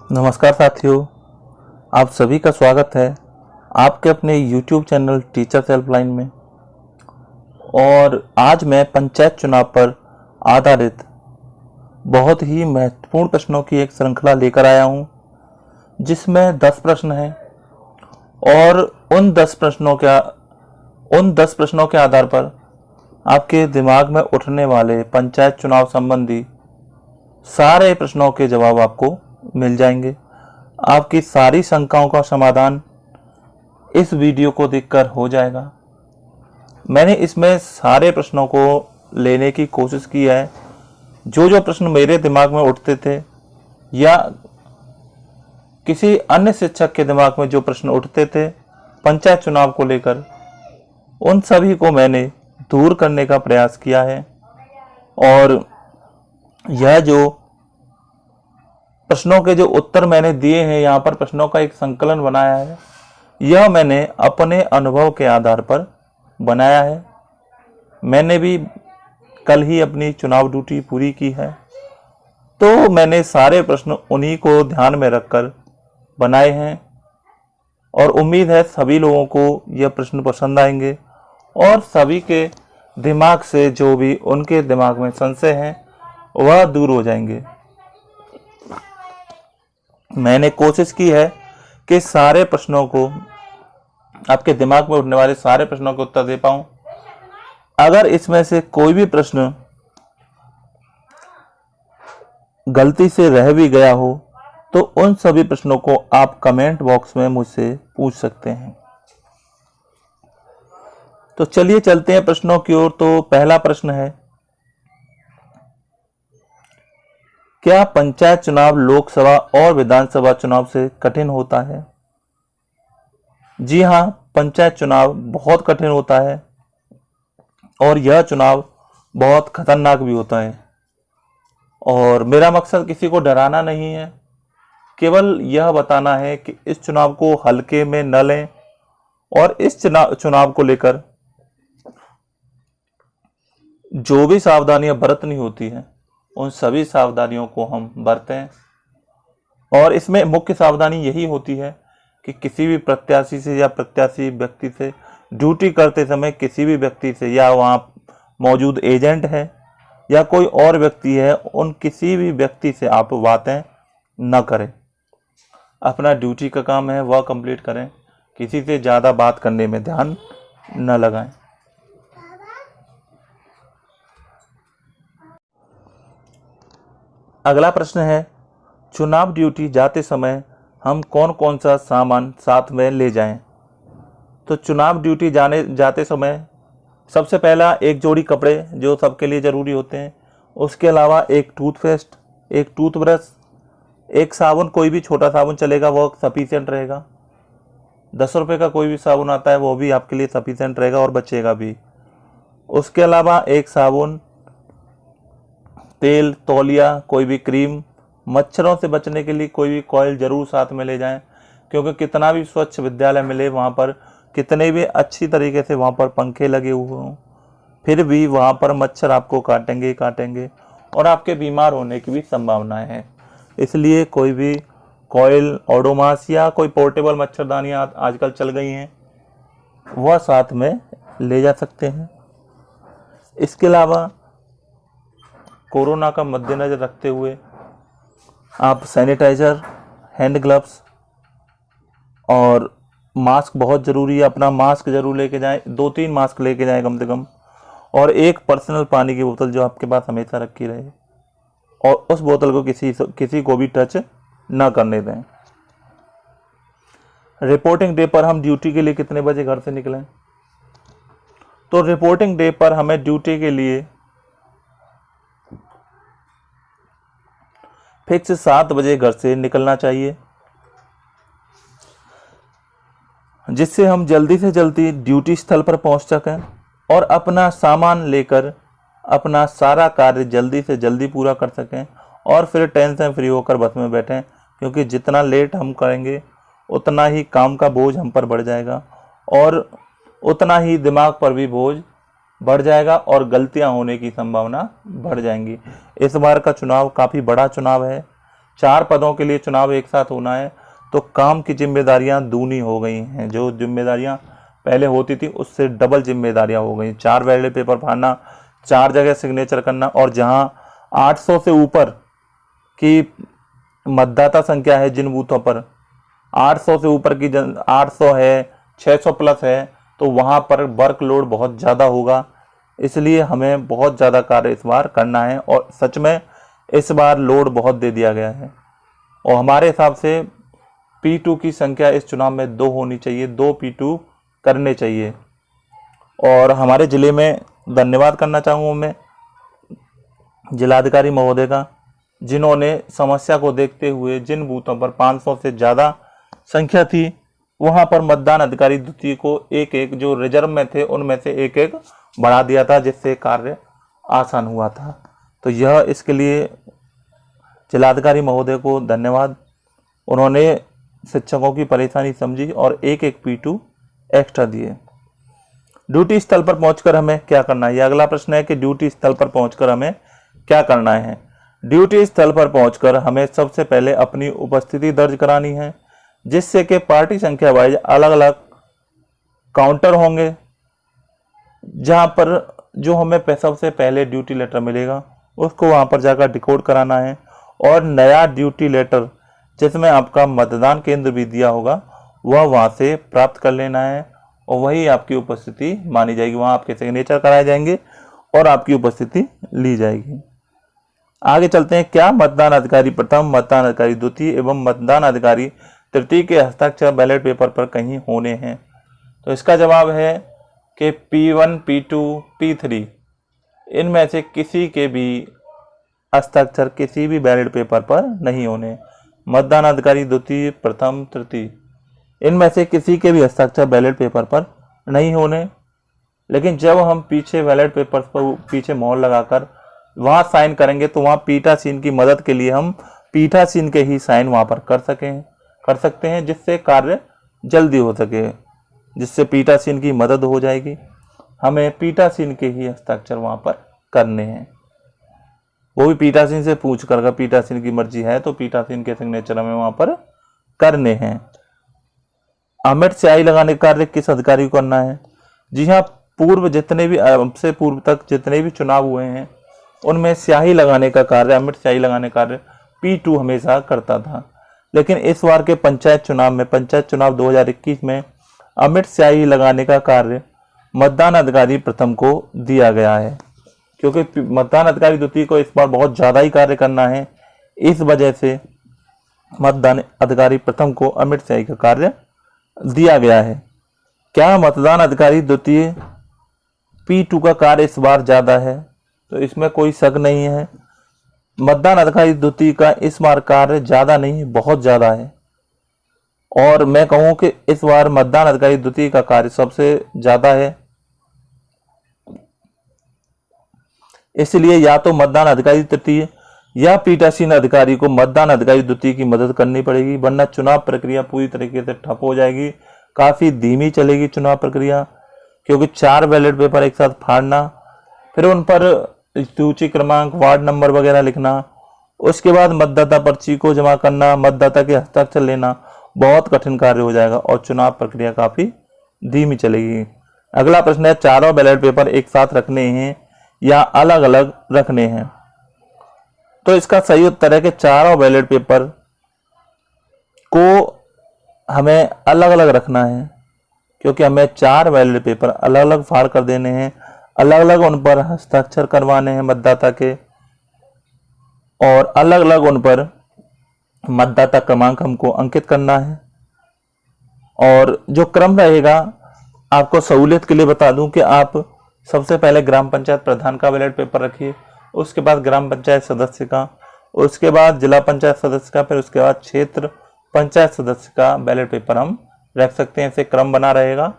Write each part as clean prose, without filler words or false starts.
नमस्कार साथियों, आप सभी का स्वागत है आपके अपने YouTube चैनल टीचर्स हेल्पलाइन में। और आज मैं पंचायत चुनाव पर आधारित बहुत ही महत्वपूर्ण प्रश्नों की एक श्रृंखला लेकर आया हूं, जिसमें 10 प्रश्न हैं। और उन 10 प्रश्नों के आधार पर आपके दिमाग में उठने वाले पंचायत चुनाव संबंधी सारे प्रश्नों के जवाब आपको मिल जाएंगे। आपकी सारी शंकाओं का समाधान इस वीडियो को देखकर हो जाएगा। मैंने इसमें सारे प्रश्नों को लेने की कोशिश की है। जो प्रश्न मेरे दिमाग में उठते थे या किसी अन्य शिक्षक के दिमाग में जो प्रश्न उठते थे पंचायत चुनाव को लेकर, उन सभी को मैंने दूर करने का प्रयास किया है। और यह जो प्रश्नों के जो उत्तर मैंने दिए हैं, यहाँ पर प्रश्नों का एक संकलन बनाया है, यह मैंने अपने अनुभव के आधार पर बनाया है। मैंने भी कल ही अपनी चुनाव ड्यूटी पूरी की है, तो मैंने सारे प्रश्न उन्हीं को ध्यान में रखकर बनाए हैं। और उम्मीद है सभी लोगों को यह प्रश्न पसंद आएंगे और सभी के दिमाग से जो भी उनके दिमाग में संशय हैं वह दूर हो जाएंगे। मैंने कोशिश की है कि सारे प्रश्नों को, आपके दिमाग में उठने वाले सारे प्रश्नों के उत्तर दे पाऊं। अगर इसमें से कोई भी प्रश्न गलती से रह भी गया हो तो उन सभी प्रश्नों को आप कमेंट बॉक्स में मुझसे पूछ सकते हैं। तो चलिए चलते हैं प्रश्नों की ओर। तो पहला प्रश्न है, क्या पंचायत चुनाव लोकसभा और विधानसभा चुनाव से कठिन होता है? जी हां, पंचायत चुनाव बहुत कठिन होता है और यह चुनाव बहुत खतरनाक भी होता है। और मेरा मकसद किसी को डराना नहीं है, केवल यह बताना है कि इस चुनाव को हल्के में न लें और इस चुनाव को लेकर जो भी सावधानियां बरतनी होती हैं उन सभी सावधानियों को हम बरतें। और इसमें मुख्य सावधानी यही होती है कि किसी भी प्रत्याशी से या प्रत्याशी व्यक्ति से ड्यूटी करते समय किसी भी व्यक्ति से, या वहाँ मौजूद एजेंट है या कोई और व्यक्ति है, उन किसी भी व्यक्ति से आप बातें न करें। अपना ड्यूटी का काम है वह कंप्लीट करें, किसी से ज़्यादा बात करने में ध्यान न लगाएं। अगला प्रश्न है, चुनाव ड्यूटी जाते समय हम कौन कौन सा सामान साथ में ले जाएं? तो चुनाव ड्यूटी जाते समय सबसे पहला एक जोड़ी कपड़े जो सबके लिए ज़रूरी होते हैं। उसके अलावा एक टूथपेस्ट, एक टूथब्रश, एक साबुन, कोई भी छोटा साबुन चलेगा, वो सफिशिएंट रहेगा। 10 रुपये का कोई भी साबुन आता है वो भी आपके लिए सफिशिएंट रहेगा और बचेगा भी। उसके अलावा एक साबुन, तेल, तौलिया, कोई भी क्रीम, मच्छरों से बचने के लिए कोई भी कॉइल जरूर साथ में ले जाएं, क्योंकि कितना भी स्वच्छ विद्यालय मिले, वहाँ पर कितने भी अच्छी तरीके से वहाँ पर पंखे लगे हुए हों, फिर भी वहाँ पर मच्छर आपको काटेंगे और आपके बीमार होने की भी संभावनाएं हैं। इसलिए कोई भी कॉइल, ओडोमॉस या कोई पोर्टेबल मच्छरदानियाँ आजकल चल गई हैं, वह साथ में ले जा सकते हैं। इसके अलावा कोरोना का मद्देनजर रखते हुए आप सैनिटाइज़र, हैंड ग्लव्स और मास्क बहुत ज़रूरी है। अपना मास्क जरूर लेके जाएं, 2-3 मास्क लेके जाएं कम से कम। और एक पर्सनल पानी की बोतल जो आपके पास हमेशा रखी रहे, और उस बोतल को किसी को भी टच ना करने दें। रिपोर्टिंग डे पर हम ड्यूटी के लिए कितने बजे घर से निकलें? तो रिपोर्टिंग डे पर हमें ड्यूटी के लिए फिक्स 7 बजे घर से निकलना चाहिए, जिससे हम जल्दी से जल्दी ड्यूटी स्थल पर पहुंच सकें और अपना सामान लेकर अपना सारा कार्य जल्दी से जल्दी पूरा कर सकें और फिर टेंशन फ्री होकर बस में बैठें। क्योंकि जितना लेट हम करेंगे उतना ही काम का बोझ हम पर बढ़ जाएगा और उतना ही दिमाग पर भी बोझ बढ़ जाएगा और गलतियां होने की संभावना बढ़ जाएंगी। इस बार का चुनाव काफ़ी बड़ा चुनाव है, 4 पदों के लिए चुनाव एक साथ होना है तो काम की जिम्मेदारियां दूनी हो गई हैं। जो जिम्मेदारियां पहले होती थी उससे डबल जिम्मेदारियां हो गई। 4 बैलेट पेपर फाड़ना, 4 जगह सिग्नेचर करना, और जहां 800 से ऊपर की मतदाता संख्या है, जिन बूथों पर 800 से ऊपर की 800 है, 600 प्लस है, तो वहां पर वर्कलोड बहुत ज़्यादा होगा। इसलिए हमें बहुत ज़्यादा कार्य इस बार करना है, और सच में इस बार लोड बहुत दे दिया गया है। और हमारे हिसाब से P2 की संख्या इस चुनाव में 2 होनी चाहिए, 2 P2 करने चाहिए। और हमारे ज़िले में धन्यवाद करना चाहूँगा मैं जिलाधिकारी महोदय का, जिन्होंने समस्या को देखते हुए जिन बूथों पर 500 से ज़्यादा संख्या थी वहां पर मतदान अधिकारी द्वितीय को एक एक, जो रिजर्व में थे उनमें से एक एक बढ़ा दिया था, जिससे कार्य आसान हुआ था। तो यह इसके लिए जिलाधिकारी महोदय को धन्यवाद। उन्होंने शिक्षकों की परेशानी समझी और एक एक P2 एक्स्ट्रा दिए। ड्यूटी स्थल पर पहुंचकर हमें क्या करना है, यह अगला प्रश्न है कि ड्यूटी स्थल पर पहुंचकर हमें क्या करना है। ड्यूटी स्थल पर पहुंचकर हमें सबसे पहले अपनी उपस्थिति दर्ज करानी है, जिससे कि पार्टी संख्या वाइज अलग अलग काउंटर होंगे, जहां पर जो हमें सबसे पहले ड्यूटी लेटर मिलेगा उसको वहां पर जाकर डिकोड कराना है, और नया ड्यूटी लेटर जिसमें आपका मतदान केंद्र भी दिया होगा वह वहां से प्राप्त कर लेना है, और वही आपकी उपस्थिति मानी जाएगी। वहां आपके सिग्नेचर कराए जाएंगे और आपकी उपस्थिति ली जाएगी। आगे चलते हैं, क्या मतदान अधिकारी प्रथम, मतदान अधिकारी द्वितीय एवं मतदान अधिकारी तृतीय के हस्ताक्षर बैलेट पेपर पर कहीं होने हैं? तो इसका जवाब है कि P1, P2, P3 इनमें से किसी के भी हस्ताक्षर किसी भी बैलेट पेपर पर नहीं होने। मतदान अधिकारी द्वितीय, प्रथम, तृतीय इनमें से किसी के भी हस्ताक्षर बैलेट पेपर पर नहीं होने। लेकिन जब हम पीछे बैलेट पेपर पर पीछे मोहर लगाकर वहां साइन करेंगे तो वहां पीठासीन की मदद के लिए हम पीठासीन के ही साइन वहां पर कर सकते हैं, जिससे कार्य जल्दी हो सके, जिससे पीठासीन की मदद हो जाएगी। हमें पीठासीन के ही हस्ताक्षर वहां पर करने हैं, वो भी पीठासीन से पूछ कर, अगर पीठासीन की मर्जी है तो पीठासीन के सिग्नेचर हमें वहां पर करने हैं। अमिट स्याही लगाने का कार्य किस अधिकारी को करना है? जी हाँ, जितने भी हमसे पूर्व तक जितने भी चुनाव हुए हैं उनमें स्याही लगाने का कार्य, अमिट स्याही लगाने का कार्य P2 हमेशा करता था। लेकिन इस बार के पंचायत चुनाव 2021 में अमिट स्याही लगाने का कार्य मतदान अधिकारी प्रथम को दिया गया है, क्योंकि मतदान अधिकारी द्वितीय को इस बार बहुत ज़्यादा ही कार्य करना है। इस वजह से मतदान अधिकारी प्रथम को अमिट स्याही का कार्य दिया गया है। क्या मतदान अधिकारी द्वितीय P2 का कार्य इस बार ज़्यादा है? तो इसमें कोई शक नहीं है। मतदान अधिकारी द्वितीय का इस बार कार्य ज़्यादा नहीं, बहुत ज़्यादा है। और मैं कहूँ कि इस बार मतदान अधिकारी द्वितीय का कार्य सबसे ज़्यादा है। इसलिए या तो मतदान अधिकारी तृतीय या पीठासीन अधिकारी को मतदान अधिकारी द्वितीय की मदद करनी पड़ेगी, वरना चुनाव प्रक्रिया पूरी तरीके से ठप हो जाएगी, काफ़ी धीमी चलेगी चुनाव प्रक्रिया। क्योंकि 4 बैलेट पेपर एक साथ फाड़ना, फिर उन पर सूची क्रमांक, वार्ड नंबर वगैरह लिखना, उसके बाद मतदाता पर्ची को जमा करना, मतदाता के हस्ताक्षर लेना, बहुत कठिन कार्य हो जाएगा और चुनाव प्रक्रिया काफ़ी धीमी चलेगी। अगला प्रश्न है, चारों बैलेट पेपर एक साथ रखने हैं या अलग अलग रखने हैं? तो इसका सही उत्तर है कि चारों बैलेट पेपर को हमें अलग अलग रखना है, क्योंकि हमें 4 बैलेट पेपर अलग अलग फाड़ कर देने हैं, अलग अलग उन पर हस्ताक्षर करवाने हैं मतदाता के, और अलग अलग उन पर मतदाता क्रमांक हमको अंकित करना है। और जो क्रम रहेगा, आपको सहूलियत के लिए बता दूं कि आप सबसे पहले ग्राम पंचायत प्रधान का बैलेट पेपर रखिए, उसके बाद ग्राम पंचायत सदस्य का, उसके बाद जिला पंचायत सदस्य का, फिर उसके बाद क्षेत्र पंचायत सदस्य का बैलेट पेपर हम रख सकते हैं। इससे क्रम बना रहेगा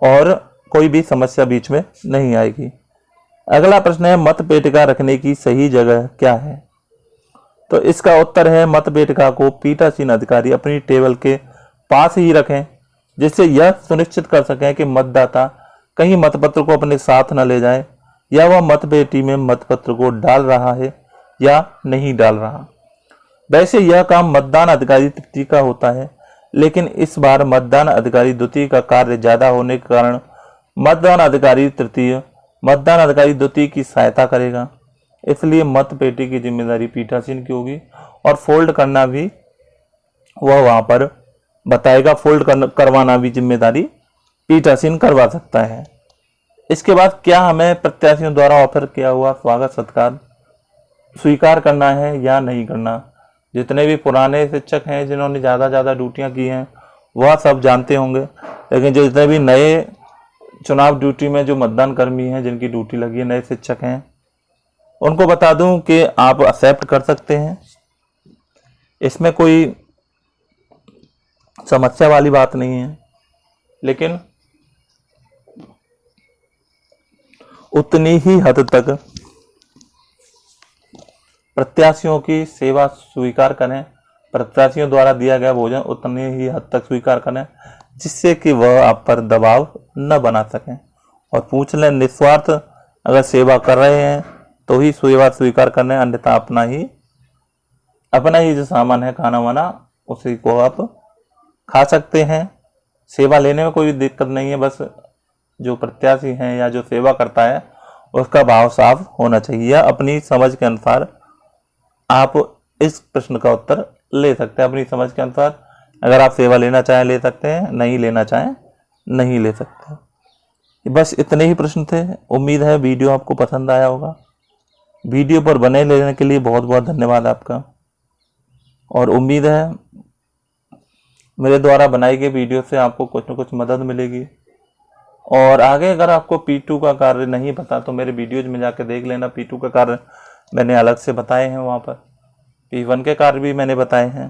और कोई भी समस्या बीच में नहीं आएगी। अगला प्रश्न है, मतपेटिका रखने की सही जगह क्या है? तो इसका उत्तर है, मतपेटिका को पीठासीन अधिकारी अपनी टेबल के पास ही रखें, जिससे यह सुनिश्चित कर सकें कि मतदाता कहीं मतपत्र को अपने साथ न ले जाए, या वह मतपेटी में मतपत्र को डाल रहा है या नहीं डाल रहा। वैसे यह काम मतदान अधिकारी तृतीय का होता है, लेकिन इस बार मतदान अधिकारी द्वितीय का कार्य ज्यादा होने के कारण मतदान अधिकारी द्वितीय की सहायता करेगा। इसलिए मत पेटी की जिम्मेदारी पीठासीन की होगी और फोल्ड करना भी वह वहां पर बताएगा। फोल्ड करवाना भी जिम्मेदारी पीठासीन करवा सकता है। इसके बाद क्या हमें प्रत्याशियों द्वारा ऑफर किया हुआ स्वागत सत्कार स्वीकार करना है या नहीं करना। जितने भी पुराने शिक्षक हैं जिन्होंने ज़्यादा ड्यूटियां की हैं वह सब जानते होंगे, लेकिन जो जितने भी नए चुनाव ड्यूटी में जो मतदान कर्मी हैं जिनकी ड्यूटी लगी है, नए शिक्षक हैं, उनको बता दूं कि आप एक्सेप्ट कर सकते हैं। इसमें कोई समस्या वाली बात नहीं है, लेकिन उतनी ही हद तक प्रत्याशियों की सेवा स्वीकार करें, प्रत्याशियों द्वारा दिया गया भोजन उतनी ही हद तक स्वीकार करें जिससे कि वह आप पर दबाव न बना सकें। और पूछ लें, निस्वार्थ अगर सेवा कर रहे हैं तो ही सेवा स्वीकार करने, अन्यथा अपना ही जो सामान है खाना वाना उसी को आप खा सकते हैं। सेवा लेने में कोई दिक्कत नहीं है, बस जो प्रत्याशी हैं या जो सेवा करता है उसका भाव साफ होना चाहिए। अपनी समझ के अनुसार आप इस प्रश्न का उत्तर ले सकते हैं। अपनी समझ के अनुसार अगर आप सेवा लेना चाहें ले सकते हैं, नहीं लेना चाहें नहीं ले सकते। बस इतने ही प्रश्न थे। उम्मीद है वीडियो आपको पसंद आया होगा। वीडियो पर बने रहने के लिए बहुत बहुत धन्यवाद आपका, और उम्मीद है मेरे द्वारा बनाई गई वीडियो से आपको कुछ न कुछ मदद मिलेगी। और आगे अगर आपको P2 का कार्य नहीं पता तो मेरे वीडियोज में जाके देख लेना। P2 का कार्य मैंने अलग से बताए हैं, वहाँ पर P1 के कार्य भी मैंने बताए हैं।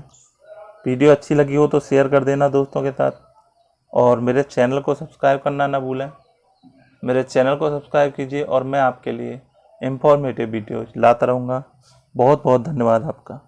वीडियो अच्छी लगी हो तो शेयर कर देना दोस्तों के साथ, और मेरे चैनल को सब्सक्राइब करना ना भूलें। मेरे चैनल को सब्सक्राइब कीजिए और मैं आपके लिए इंफॉर्मेटिव वीडियोज लाता रहूँगा। बहुत बहुत धन्यवाद आपका।